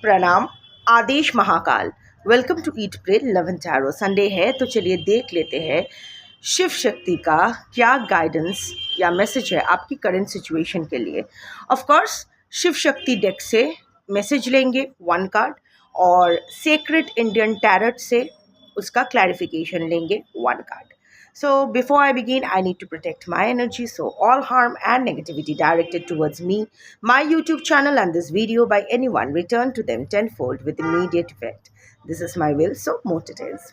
प्रणाम। आदेश Mahakal. Welcome to eat pray love and tarot. Sunday है तो चलिए देख लेते हैं शिव शक्ति का क्या गाइडेंस या मैसेज है आपकी करंट सिचुएशन के लिए। Of course Shiv Shakti deck से मैसेज लेंगे 1 कार्ड और सेक्रेट इंडियन टैरोट से उसका क्लैरिफिकेशन लेंगे 1 card. So before I begin, I need to protect my energy. So all harm and negativity directed towards me, my YouTube channel and this video by anyone return to them tenfold with immediate effect. This is my will, so mote it is.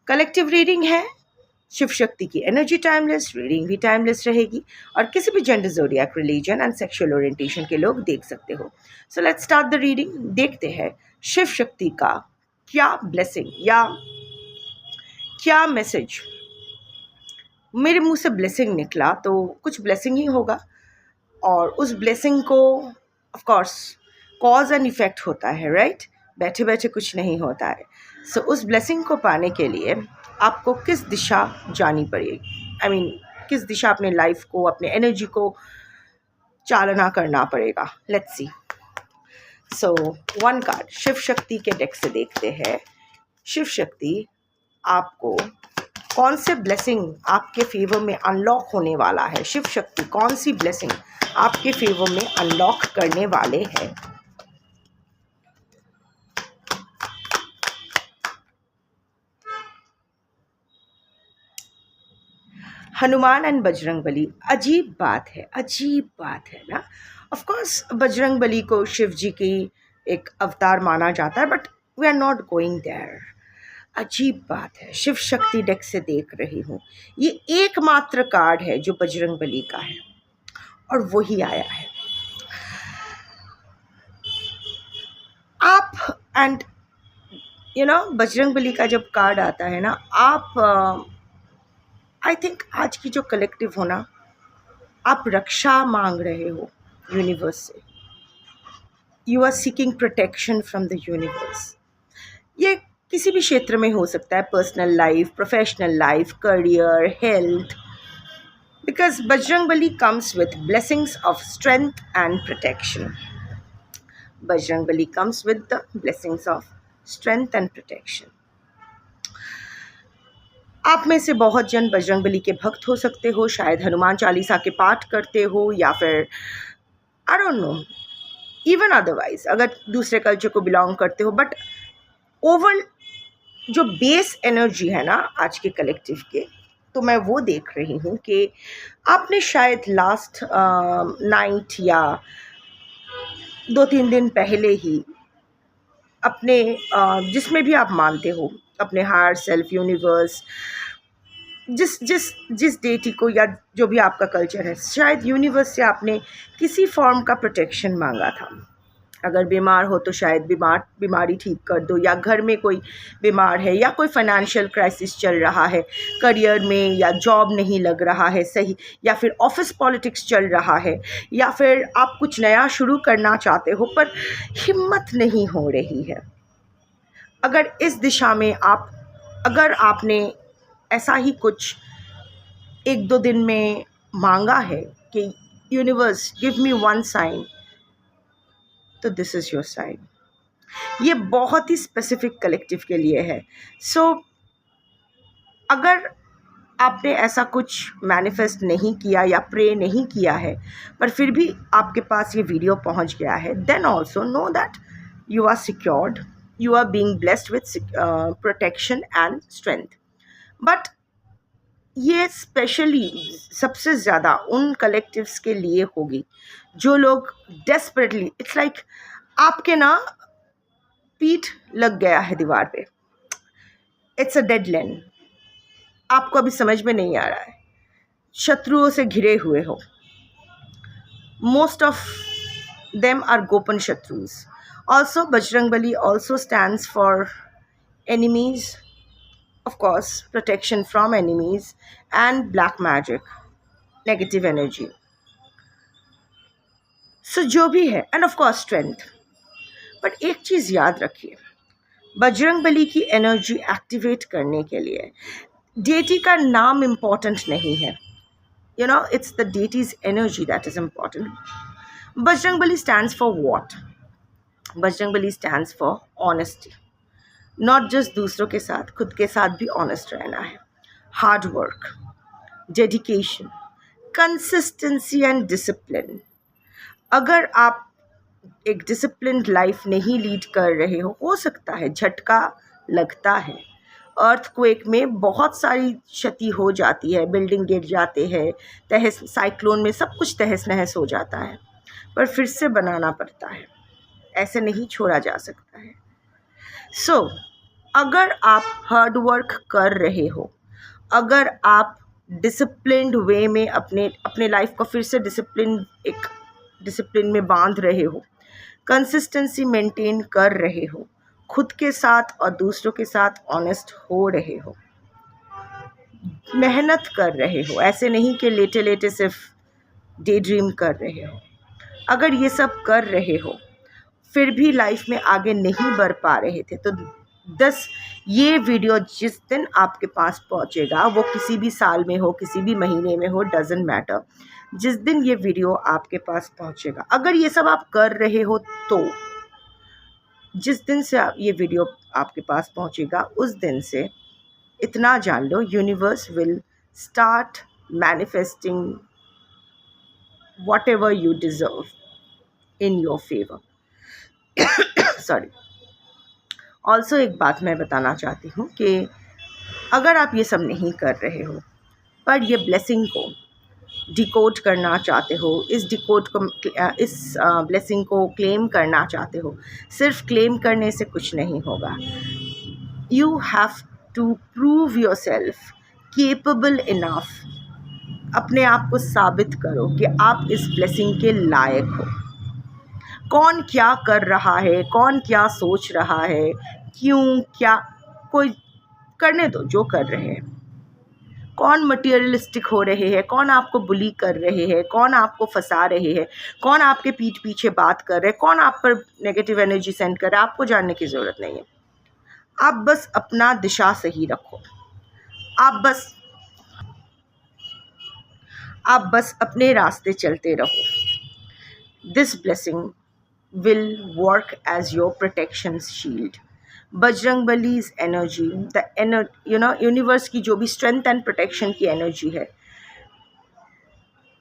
Collective reading है। शिव शक्ति की energy timeless, reading भी timeless रहेगी और किसी भी gender, zodiac, religion and sexual orientation के लोग देख सकते हो। So let's start the reading. देखते हैं शिव शक्ति का क्या ब्लेसिंग या क्या मैसेज। मेरे मुंह से ब्लेसिंग निकला तो कुछ ब्लेसिंग ही होगा और उस ब्लेसिंग को of course cause and effect होता है, राइट। बैठे बैठे कुछ नहीं होता है। सो उस ब्लेसिंग को पाने के लिए आपको किस दिशा जानी पड़ेगी, आई मीन किस दिशा अपने लाइफ को, अपने एनर्जी को चालना करना पड़ेगा। Let's see. So 1 card Shiv Shakti के डेक से देखते हैं शिव शक्ति आपको कौन से ब्लेसिंग आपके फेवर में अनलॉक होने वाला है। शिव शक्ति कौन सी ब्लेसिंग आपके फेवर में अनलॉक करने वाले हैं। हनुमान एंड बजरंगबली। अजीब बात है ना। ऑफ कोर्स बजरंगबली को शिव जी की एक अवतार माना जाता है, but we are not going there. अजीब बात है। शिव शक्ति डेक से देख रही हूँ, ये एकमात्र कार्ड है जो बजरंगबली का है और वही आया है। आप एंड बजरंगबली का जब कार्ड आता है ना, आप आई थिंक आज की जो कलेक्टिव हो ना, आप रक्षा मांग रहे हो यूनिवर्स से। You are seeking protection from the universe. ये किसी भी क्षेत्र में हो सकता है, personal life, professional life, career, health, because Bajrangbali comes with blessings of strength and protection. Bajrangbali comes with the blessings of strength and protection. आप में से बहुत जन बजरंगबली के भक्त हो सकते हो, शायद हनुमान चालीसा के पाठ करते हो या फिर I don't know, even otherwise अगर दूसरे कल्चर को बिलोंग करते हो। बट ओवर जो बेस एनर्जी है ना आज के कलेक्टिव के, तो मैं वो देख रही हूँ कि आपने शायद लास्ट नाइट या 2-3 दिन पहले ही अपने जिसमें भी आप मानते हो, अपने हायर सेल्फ, यूनिवर्स, जिस डेटी को या जो भी आपका कल्चर है, शायद यूनिवर्स से आपने किसी फॉर्म का प्रोटेक्शन मांगा था। अगर बीमार हो तो शायद बीमारी ठीक कर दो, या घर में कोई बीमार है, या कोई फाइनेंशियल क्राइसिस चल रहा है, करियर में या जॉब नहीं लग रहा है सही, या फिर ऑफिस पॉलिटिक्स चल रहा है, या फिर आप कुछ नया शुरू करना चाहते हो पर हिम्मत नहीं हो रही है। अगर इस दिशा में अगर आपने ऐसा ही कुछ 1-2 दिन में मांगा है कि यूनिवर्स गिव मी 1 साइन, तो दिस इज़ योर साइन। ये बहुत ही स्पेसिफिक कलेक्टिव के लिए है। सो अगर आपने ऐसा कुछ मैनिफेस्ट नहीं किया या प्रे नहीं किया है, पर फिर भी आपके पास ये वीडियो पहुंच गया है, then also know that you are secured, you are being blessed with protection and strength. But ये स्पेशली सबसे ज़्यादा उन कलेक्टिव्स के लिए होगी जो लोग डेस्परेटली, इट्स लाइक आपके ना पीठ लग गया है दीवार पे, इट्स अ डेड लैंड, आपको अभी समझ में नहीं आ रहा है, शत्रुओं से घिरे हुए हो। मोस्ट ऑफ देम आर गोपन शत्रुज। Also Bajrangbali also stands for enemies, of course protection from enemies and black magic, negative energy. So जो भी है, and of course strength. but एक चीज़ याद रखिए, बजरंगबली की एनर्जी एक्टिवेट करने के लिए डेटी का नाम इम्पॉर्टेंट नहीं है, it's the deity's energy that is important. Bajrangbali stands for what? Bajrangbali stands for honesty, not just दूसरों के साथ, खुद के साथ भी ऑनेस्ट रहना है। Hard work, dedication, consistency and discipline. अगर आप एक डिसिप्लिन्ड लाइफ नहीं लीड कर रहे हो सकता है झटका लगता है, अर्थक्वेक में बहुत सारी क्षति हो जाती है, बिल्डिंग गिर जाते हैं, तहस साइक्लोन में सब कुछ तहस नहस हो जाता है, पर फिर से बनाना पड़ता है, ऐसे नहीं छोड़ा जा सकता है। सो अगर आप हार्ड वर्क कर रहे हो, अगर आप डिसिप्लिन्ड वे में अपने लाइफ को फिर से डिसिप्लिन में बांध रहे हो, कंसिस्टेंसी मेंटेन कर रहे हो, खुद के साथ और दूसरों के साथ ऑनेस्ट हो रहे हो, मेहनत कर रहे हो, ऐसे नहीं कि लेटे लेटे सिर्फ डे ड्रीम कर रहे हो, अगर ये सब कर रहे हो फिर भी लाइफ में आगे नहीं बढ़ पा रहे थे, तो ये वीडियो जिस दिन आपके पास पहुंचेगा, वो किसी भी साल में हो, किसी भी महीने में हो, डजेंट मैटर, जिस दिन ये वीडियो आपके पास पहुंचेगा, अगर ये सब आप कर रहे हो तो जिस दिन से ये वीडियो आपके पास पहुंचेगा उस दिन से इतना जान लो, universe will start manifesting whatever you deserve in your favor. Sorry. Also एक बात मैं बताना चाहती हूँ कि अगर आप ये सब नहीं कर रहे हो पर ये ब्लेसिंग को डिकोड करना चाहते हो, इस ब्लेसिंग को क्लेम करना चाहते हो, सिर्फ क्लेम करने से कुछ नहीं होगा। You have to prove yourself capable enough, अपने आप को साबित करो कि आप इस ब्लेसिंग के लायक हो। कौन क्या कर रहा है, कौन क्या सोच रहा है, क्यों, क्या, कोई करने दो जो कर रहे हैं। कौन मटीरियलिस्टिक हो रहे हैं, कौन आपको बुली कर रहे हैं, कौन आपको फंसा रहे हैं, कौन आपके पीठ पीछे बात कर रहे हैं, कौन आप पर नेगेटिव एनर्जी सेंड कर रहा है, आपको जानने की ज़रूरत नहीं है। आप बस अपना दिशा सही रखो, आप बस अपने रास्ते चलते रहो। This blessing will work as your protection shield. बजरंगबली's एनर्जी, यूनिवर्स की जो भी स्ट्रेंथ एंड प्रोटेक्शन की एनर्जी है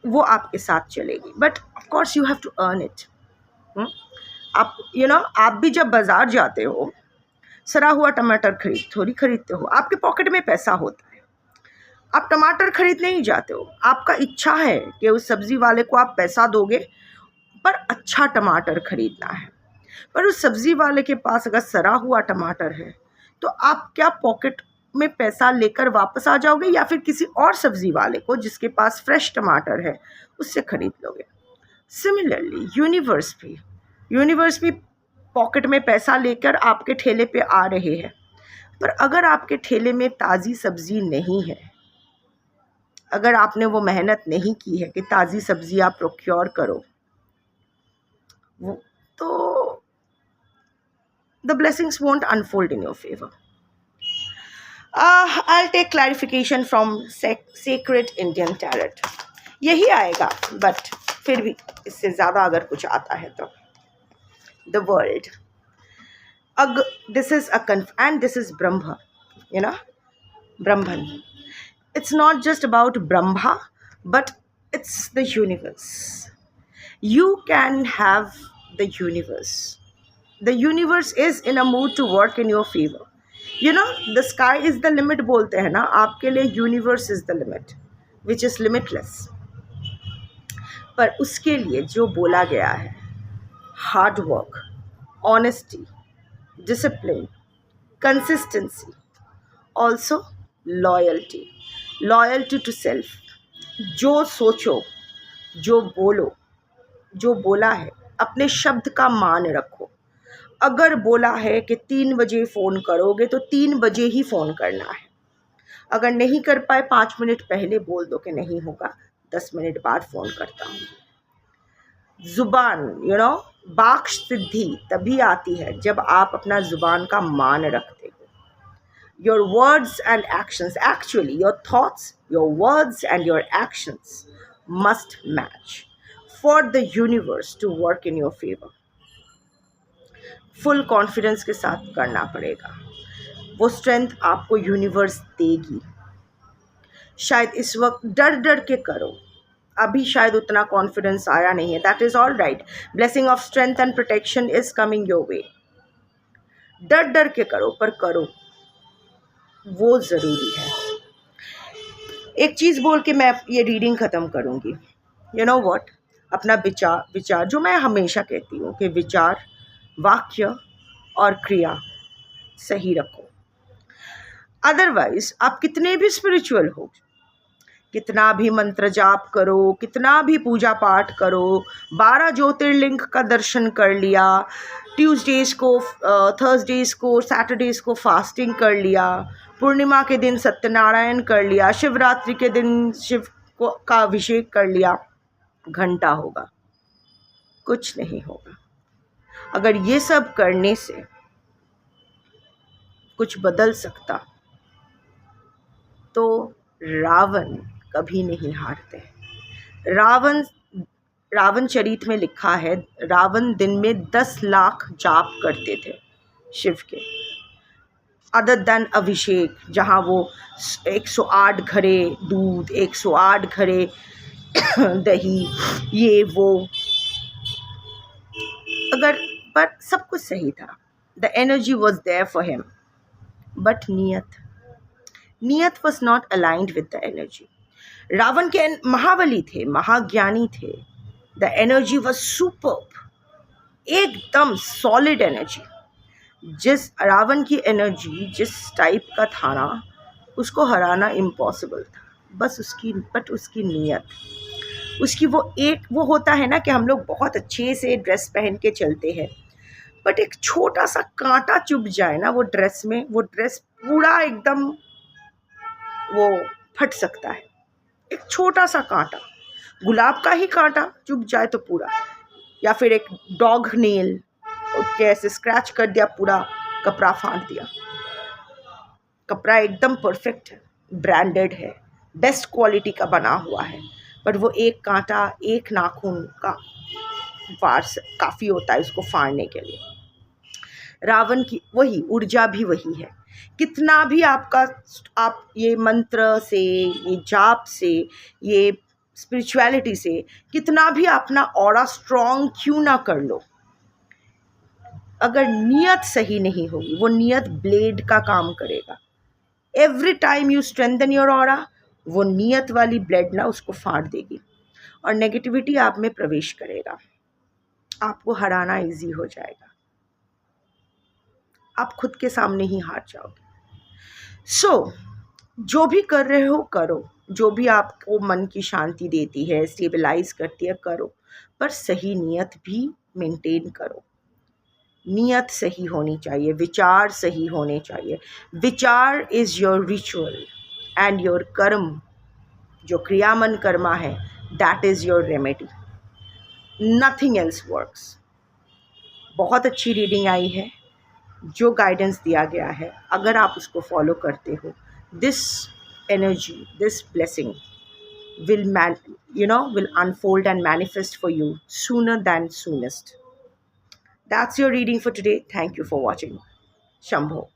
वो आपके साथ चलेगी, but of course you have to earn it. आप भी जब बाजार जाते हो, सड़ा हुआ टमाटर थोड़ी खरीदते हो, आपके पॉकेट में पैसा होता है, आप टमाटर खरीदने ही जाते हो, आपका इच्छा है कि उस सब्जी वाले को आप पैसा दोगे पर अच्छा टमाटर खरीदना है, पर उस सब्ज़ी वाले के पास अगर सड़ा हुआ टमाटर है तो आप क्या पॉकेट में पैसा लेकर वापस आ जाओगे या फिर किसी और सब्ज़ी वाले को जिसके पास फ्रेश टमाटर है उससे ख़रीद लोगे। सिमिलरली यूनिवर्स भी पॉकेट में पैसा लेकर आपके ठेले पे आ रहे हैं, पर अगर आपके ठेले में ताज़ी सब्ज़ी नहीं है, अगर आपने वो मेहनत नहीं की है कि ताज़ी सब्ज़ी आप प्रोक्योर करो, तो the blessings won't unfold in your favor. I'll take clarification from Sacred Indian Tarot. यही आएगा, बट फिर भी इससे ज़्यादा अगर कुछ आता है तो the world. This is and this is Brahma, Brahman. It's not just about Brahma, but it's the universe. You can have the universe. The universe is in a mood to work in your favor. The sky is the limit बोलते हैं ना, आपके लिए universe is the limit, which is limitless. पर उसके लिए जो बोला गया है, hard work, honesty, discipline, consistency, also loyalty to self. जो सोचो, जो बोलो, जो बोला है, अपने शब्द का मान रखो। अगर बोला है कि 3 बजे फ़ोन करोगे तो 3 बजे ही फ़ोन करना है। अगर नहीं कर पाए 5 मिनट पहले बोल दो कि नहीं होगा, 10 मिनट बाद फ़ोन करता हूँ। ज़ुबान बाक सिद्धि तभी आती है जब आप अपना ज़ुबान का मान रखते हो। Your words and actions, actually your thoughts, your words and your actions must match for the universe to work in your favor. Full confidence के साथ करना पड़ेगा। वो स्ट्रेंथ आपको यूनिवर्स देगी। शायद इस वक्त डर डर के करो, अभी शायद उतना कॉन्फिडेंस आया नहीं है, that is all right. Blessing of strength and protection is coming your way. डर डर के करो पर करो, वो ज़रूरी है। एक चीज़ बोल के मैं ये रीडिंग ख़त्म करूँगी। यू नो व्हाट, अपना विचार जो मैं हमेशा कहती हूँ कि विचार, वाक्य और क्रिया सही रखो। अदरवाइज आप कितने भी स्पिरिचुअल हो, कितना भी मंत्र जाप करो, कितना भी पूजा पाठ करो, 12 ज्योतिर्लिंग का दर्शन कर लिया, ट्यूसडेज को, थर्सडेज को, सैटरडेज को फास्टिंग कर लिया, पूर्णिमा के दिन सत्यनारायण कर लिया, शिवरात्रि के दिन शिव को का अभिषेक कर लिया, घंटा होगा, कुछ नहीं होगा। अगर ये सब करने से कुछ बदल सकता तो रावण कभी नहीं हारते। रावण चरित में लिखा है, रावण दिन में 10 लाख जाप करते थे शिव के, अदर देन अभिषेक, जहाँ वो 108 घड़े दूध, 108 घड़े दही, ये वो, अगर पर सब कुछ सही था, the energy was there for him, but नियत was not aligned with the energy. Ravan के महाबली थे, महाज्ञानी थे, द एनर्जी वॉज सुपर्ब, एकदम सॉलिड एनर्जी। जिस रावण की एनर्जी जिस टाइप का था ना, उसको हराना इम्पॉसिबल था। बस उसकी नीयत, उसकी वो होता है ना कि हम लोग बहुत अच्छे से ड्रेस पहन के चलते हैं, बट एक छोटा सा कांटा चुभ जाए ना वो ड्रेस में, वो ड्रेस पूरा एकदम वो फट सकता है। एक छोटा सा कांटा, गुलाब का ही कांटा चुभ जाए तो पूरा, या फिर एक डॉग नेल कैसे स्क्रैच कर दिया, पूरा कपड़ा फाड़ दिया। कपड़ा एकदम परफेक्ट है, ब्रांडेड है, बेस्ट क्वालिटी का बना हुआ है, पर वो एक कांटा, एक नाखून का वार काफ़ी होता है उसको फाड़ने के लिए। रावण की वही ऊर्जा भी वही है। कितना भी आप ये मंत्र से, ये जाप से, ये स्पिरिचुअलिटी से कितना भी अपना ऑरा स्ट्रॉन्ग क्यों ना कर लो, अगर नियत सही नहीं होगी, वो नियत ब्लेड का काम करेगा। Every time you strengthen your aura, वो नियत वाली ब्लेड ना उसको फाड़ देगी और नेगेटिविटी आप में प्रवेश करेगा, आपको हराना इजी हो जाएगा, आप खुद के सामने ही हार जाओगे। सो जो भी कर रहे हो करो, जो भी आपको मन की शांति देती है, स्टेबलाइज करती है, करो, पर सही नियत भी मेंटेन करो। नियत सही होनी चाहिए, विचार सही होने चाहिए। विचार is your ritual and your कर्म, जो क्रियामन कर्मा है, that is your remedy, nothing else works. बहुत अच्छी रीडिंग आई है, जो गाइडेंस दिया गया है अगर आप उसको फॉलो करते हो, this energy, this blessing will unfold and manifest for you sooner than soonest. That's your reading for today. Thank you for watching. Shambho.